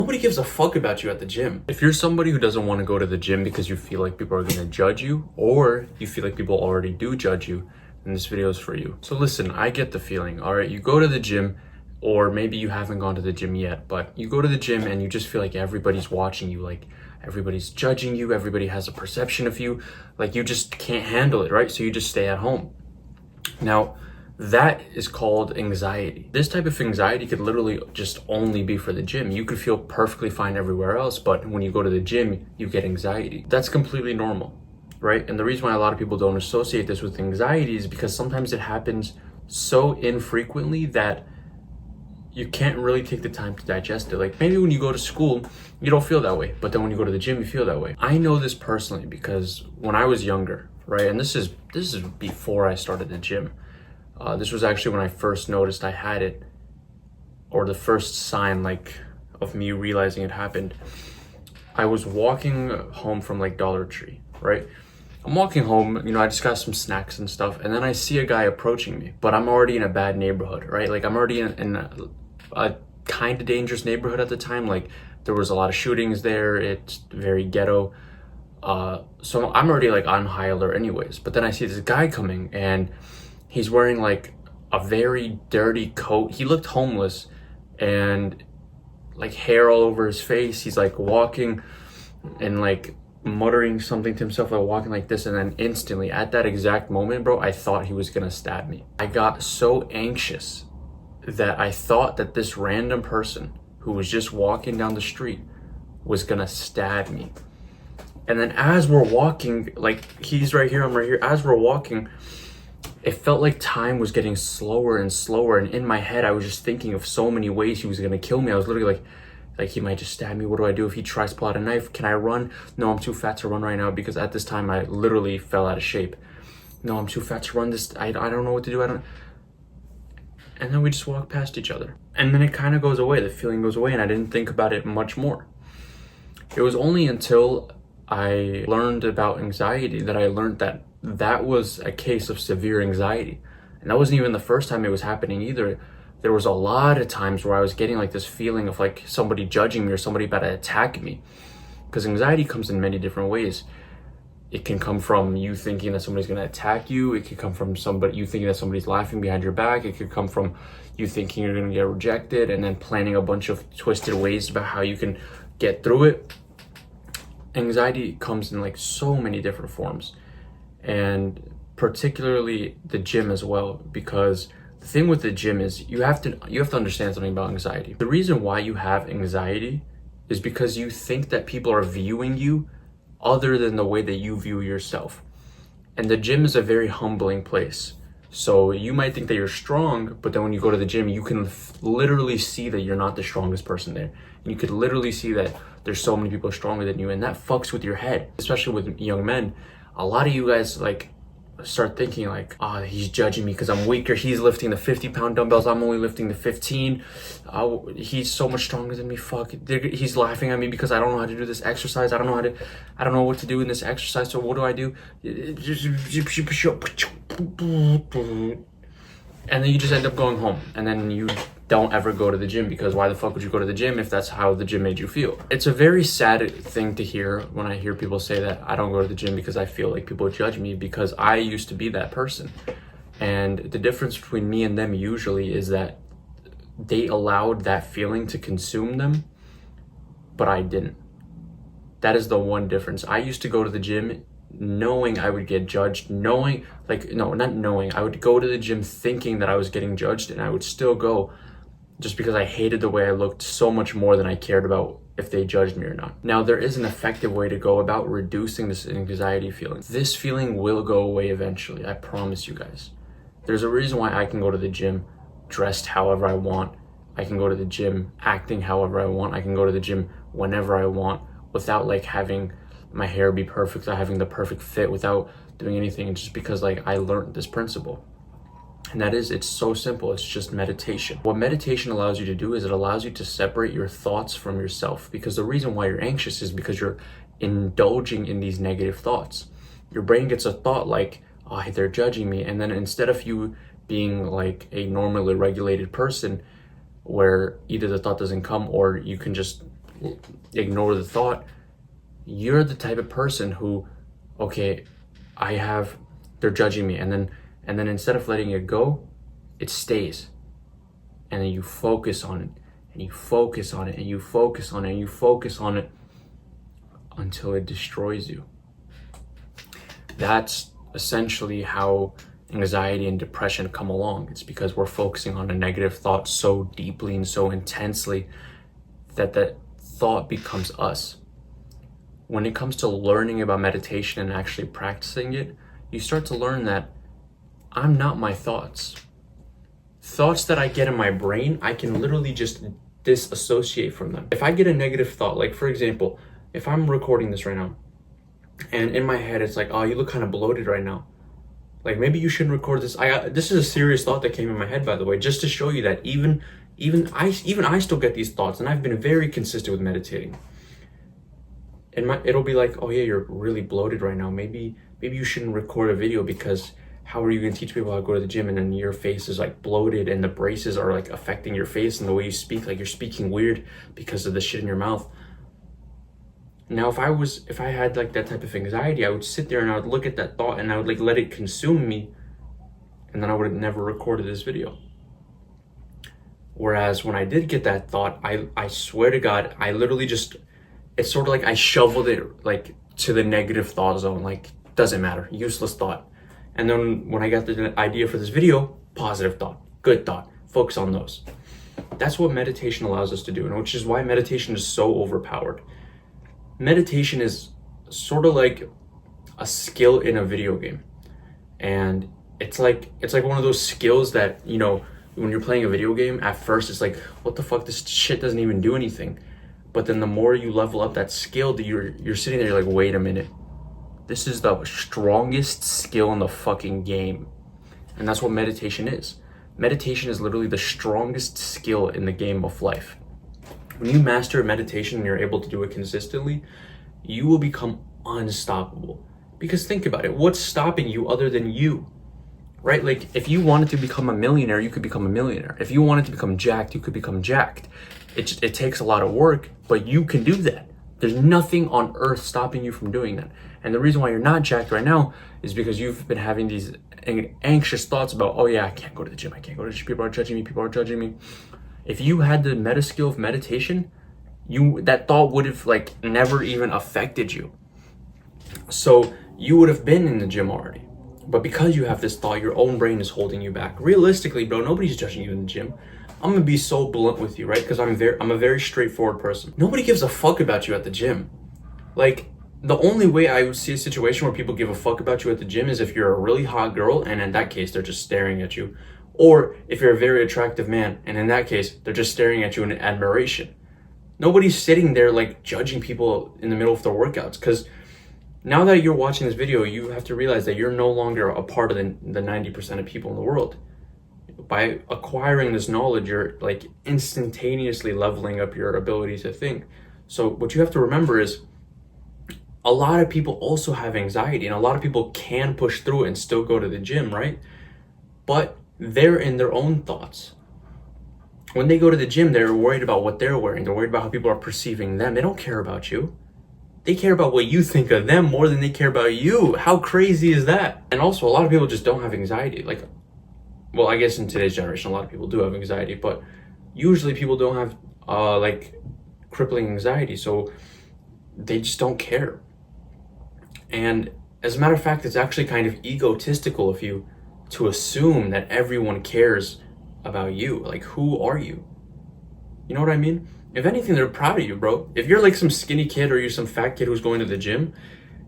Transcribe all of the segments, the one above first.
Nobody gives a fuck about you at the gym. If you're somebody who doesn't want to go to the gym because you feel like people are going to judge you, or you feel like people already do judge you, then this video is for you. So listen, I get the feeling, all right? You go to the gym, or maybe you haven't gone to the gym yet, but you go to the gym and you just feel like everybody's watching you, like everybody's judging you, everybody has a perception of you, like you just can't handle it, right? So you just stay at home. Now, that is called anxiety. This type of anxiety could literally just only be for the gym. You could feel perfectly fine everywhere else, but when you go to the gym, you get anxiety. That's completely normal, right? And the reason why a lot of people don't associate this with anxiety is because sometimes it happens so infrequently that you can't really take the time to digest it. Like maybe when you go to school, you don't feel that way, but then when you go to the gym, you feel that way. I know this personally because when I was younger, right? And this is before I started the gym. This was actually when I first noticed I had it, or the first sign like of me realizing it happened. I was walking home from like Dollar Tree, right? I'm walking home, you know, I just got some snacks and stuff, and then I see a guy approaching me, but I'm already in a bad neighborhood, right? Like I'm already in a kind of dangerous neighborhood at the time. Like there was a lot of shootings there. It's very ghetto. So I'm already like on high alert anyways. But then I see this guy coming and he's wearing like a very dirty coat. He looked homeless and like hair all over his face. He's like walking and like muttering something to himself, like walking like this. And then instantly at that exact moment, bro, I thought he was gonna stab me. I got so anxious that I thought that this random person who was just walking down the street was gonna stab me. And then as we're walking, like he's right here, I'm right here, as we're walking, it felt like time was getting slower and slower. And in my head, I was just thinking of so many ways he was gonna kill me. I was literally like he might just stab me. What do I do if he tries to pull out a knife? Can I run? No, I'm too fat to run right now because at this time I literally fell out of shape. No, I'm too fat to run this. I don't know what to do. And then we just walk past each other. And then it kind of goes away. The feeling goes away and I didn't think about it much more. It was only until I learned about anxiety that I learned that that was a case of severe anxiety. And that wasn't even the first time it was happening either. There was a lot of times where I was getting like this feeling of like somebody judging me or somebody about to attack me. Because anxiety comes in many different ways. It can come from you thinking that somebody's gonna attack you. It could come from you thinking that somebody's laughing behind your back. It could come from you thinking you're gonna get rejected and then planning a bunch of twisted ways about how you can get through it. Anxiety comes in like so many different forms, and particularly the gym as well, because the thing with the gym is you have to understand something about anxiety. The reason why you have anxiety is because you think that people are viewing you other than the way that you view yourself. And the gym is a very humbling place. So you might think that you're strong, but then when you go to the gym, you can literally see that you're not the strongest person there. And you could literally see that there's so many people stronger than you, and that fucks with your head, especially with young men. A lot of you guys like start thinking like, oh, he's judging me because I'm weaker. He's lifting the 50-pound dumbbells. I'm only lifting the 15. He's so much stronger than me. Fuck. He's laughing at me because I don't know how to do this exercise. I don't know what to do in this exercise. So what do I do? And then you just end up going home, and then you don't ever go to the gym, because why the fuck would you go to the gym if that's how the gym made you feel? It's a very sad thing to hear when I hear people say that I don't go to the gym because I feel like people judge me, because I used to be that person. And the difference between me and them usually is that they allowed that feeling to consume them, but I didn't. That is the one difference. I used to go to the gym knowing I would get judged, I would go to the gym thinking that I was getting judged, and I would still go just because I hated the way I looked so much more than I cared about if they judged me or not. Now, there is an effective way to go about reducing this anxiety feeling. This feeling will go away eventually, I promise you guys. There's a reason why I can go to the gym dressed however I want. I can go to the gym acting however I want. I can go to the gym whenever I want without like having my hair be perfect, without having the perfect fit, without doing anything. It's just because like I learned this principle. And that is, it's so simple. It's just meditation. What meditation allows you to do is it allows you to separate your thoughts from yourself, because the reason why you're anxious is because you're indulging in these negative thoughts. Your brain gets a thought like, oh, they're judging me. And then instead of you being like a normally regulated person where either the thought doesn't come or you can just ignore the thought, you're the type of person who, okay, they're judging me, and then instead of letting it go, it stays. And then you focus on it, and you focus on it, and you focus on it, and you focus on it until it destroys you. That's essentially how anxiety and depression come along. It's because we're focusing on a negative thought so deeply and so intensely that that thought becomes us. When it comes to learning about meditation and actually practicing it, you start to learn that I'm not my thoughts. Thoughts that I get in my brain, I can literally just disassociate from them. If I get a negative thought, like for example, if I'm recording this right now, and in my head it's like, oh, you look kind of bloated right now. Like maybe you shouldn't record this. This is a serious thought that came in my head, by the way, just to show you that even I still get these thoughts, and I've been very consistent with meditating. It'll be like, oh yeah, you're really bloated right now. Maybe you shouldn't record a video, because how are you going to teach people how to go to the gym and then your face is like bloated and the braces are like affecting your face and the way you speak, like you're speaking weird because of the shit in your mouth. Now, if I had like that type of anxiety, I would sit there and I would look at that thought and I would like let it consume me, and then I would have never recorded this video. Whereas when I did get that thought, I swear to God, I literally just, it's sort of like I shoveled it like to the negative thought zone, like doesn't matter, useless thought. And then when I got the idea for this video, positive thought, good thought, focus on those. That's what meditation allows us to do, and which is why meditation is so overpowered. Meditation is sort of like a skill in a video game. And it's like one of those skills that, you know, when you're playing a video game, at first it's like, what the fuck, this shit doesn't even do anything. But then the more you level up that skill, that you're sitting there, you're like, wait a minute. This is the strongest skill in the fucking game. And that's what meditation is. Meditation is literally the strongest skill in the game of life. When you master meditation and you're able to do it consistently, you will become unstoppable. Because think about it, what's stopping you other than you? Right? Like if you wanted to become a millionaire, you could become a millionaire. If you wanted to become jacked, you could become jacked. It takes a lot of work, but you can do that. There's nothing on earth stopping you from doing that. And the reason why you're not jacked right now is because you've been having these anxious thoughts about, oh yeah, I can't go to the gym, I can't go to the gym, people are judging me. If you had the meta skill of meditation, that thought would have like never even affected you. So you would have been in the gym already. But because you have this thought, your own brain is holding you back. Realistically, bro, nobody's judging you in the gym. I'm gonna be so blunt with you, right? Because I'm a very straightforward person. Nobody gives a fuck about you at the gym. Like, the only way I would see a situation where people give a fuck about you at the gym is if you're a really hot girl, and in that case, they're just staring at you. Or if you're a very attractive man, and in that case, they're just staring at you in admiration. Nobody's sitting there like judging people in the middle of their workouts, because now that you're watching this video, you have to realize that you're no longer a part of the 90% of people in the world. By acquiring this knowledge, you're like instantaneously leveling up your ability to think. So what you have to remember is a lot of people also have anxiety, and a lot of people can push through it and still go to the gym, right? But they're in their own thoughts. When they go to the gym, they're worried about what they're wearing. They're worried about how people are perceiving them. They don't care about you. They care about what you think of them more than they care about you. How crazy is that? And also, a lot of people just don't have anxiety. Like, well, I guess in today's generation, a lot of people do have anxiety, but usually people don't have like crippling anxiety, so they just don't care. And as a matter of fact, it's actually kind of egotistical of you to assume that everyone cares about you. Like, who are you? You know what I mean? If anything, they're proud of you, bro. If you're like some skinny kid or you're some fat kid who's going to the gym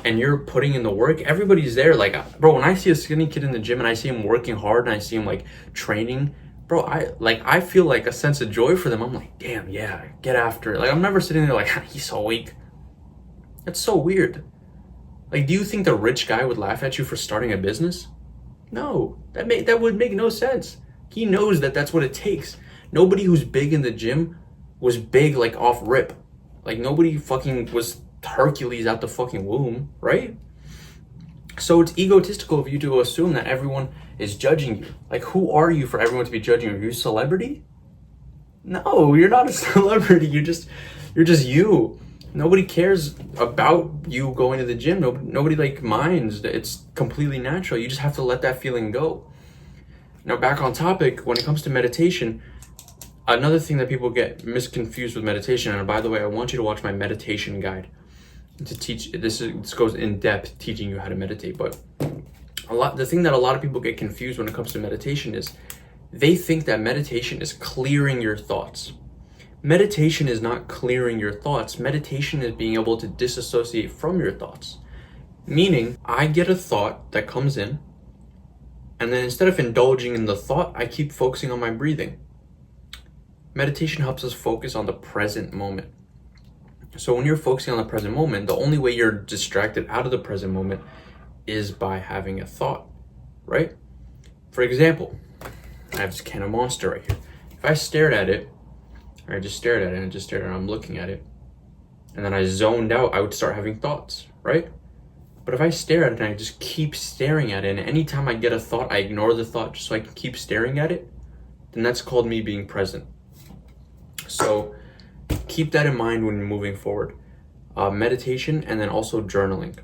and you're putting in the work, everybody's there. Like, bro, when I see a skinny kid in the gym and I see him working hard and I see him like training, bro, I feel like a sense of joy for them. I'm like, damn, yeah, get after it. Like, I'm never sitting there like, he's so weak. That's so weird. Like, do you think the rich guy would laugh at you for starting a business? No, that would make no sense. He knows that that's what it takes. Nobody who's big in the gym was big like off rip. Like, nobody fucking was Hercules out the fucking womb, right? So it's egotistical of you to assume that everyone is judging you. Like, who are you for everyone to be judging you? Are you a celebrity? No, you're not a celebrity. You're just you. Nobody cares about you going to the gym. Nobody like minds. It's completely natural. You just have to let that feeling go. Now back on topic, when it comes to meditation, another thing that people get misconfused with meditation, and by the way, I want you to watch my meditation guide to teach. This goes in depth teaching you how to meditate. But the thing that a lot of people get confused when it comes to meditation is they think that meditation is clearing your thoughts. Meditation is not clearing your thoughts. Meditation is being able to disassociate from your thoughts. Meaning, I get a thought that comes in, and then instead of indulging in the thought, I keep focusing on my breathing. Meditation helps us focus on the present moment. So when you're focusing on the present moment, the only way you're distracted out of the present moment is by having a thought, right? For example, I have this can of Monster right here. If I stared at it, or I just stared at it and just stared at it, I'm looking at it, and then I zoned out, I would start having thoughts, right? But if I stare at it and I just keep staring at it, and anytime I get a thought, I ignore the thought just so I can keep staring at it, then that's called me being present. So keep that in mind when you're moving forward. Meditation and then also journaling.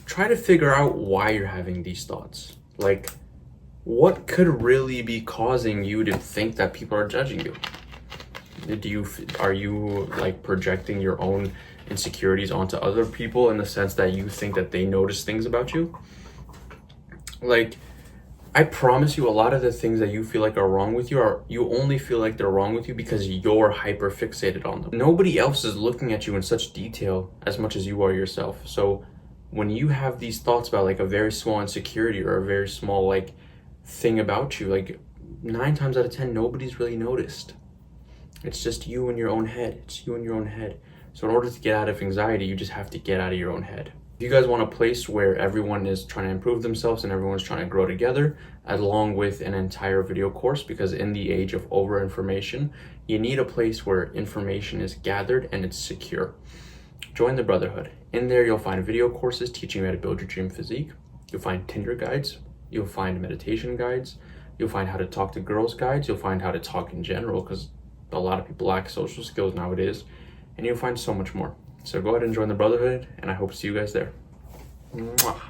Try to figure out why you're having these thoughts. Like, what could really be causing you to think that people are judging you? Are you like projecting your own insecurities onto other people in the sense that you think that they notice things about you? Like, I promise you, a lot of the things that you feel like are wrong with you you only feel like they're wrong with you because you're hyper fixated on them. Nobody else is looking at you in such detail as much as you are yourself. So when you have these thoughts about like a very small insecurity or a very small like thing about you, like 9 times out of 10, nobody's really noticed. It's just you in your own head. It's you in your own head. So in order to get out of anxiety, you just have to get out of your own head. If you guys want a place where everyone is trying to improve themselves and everyone's trying to grow together, along with an entire video course, because in the age of over-information, you need a place where information is gathered and it's secure. Join the Brotherhood. In there, you'll find video courses teaching you how to build your dream physique. You'll find Tinder guides. You'll find meditation guides. You'll find how to talk to girls guides. You'll find how to talk in general, because a lot of people lack social skills nowadays, and you'll find so much more. So go ahead and join the Brotherhood, and I hope to see you guys there. Mwah.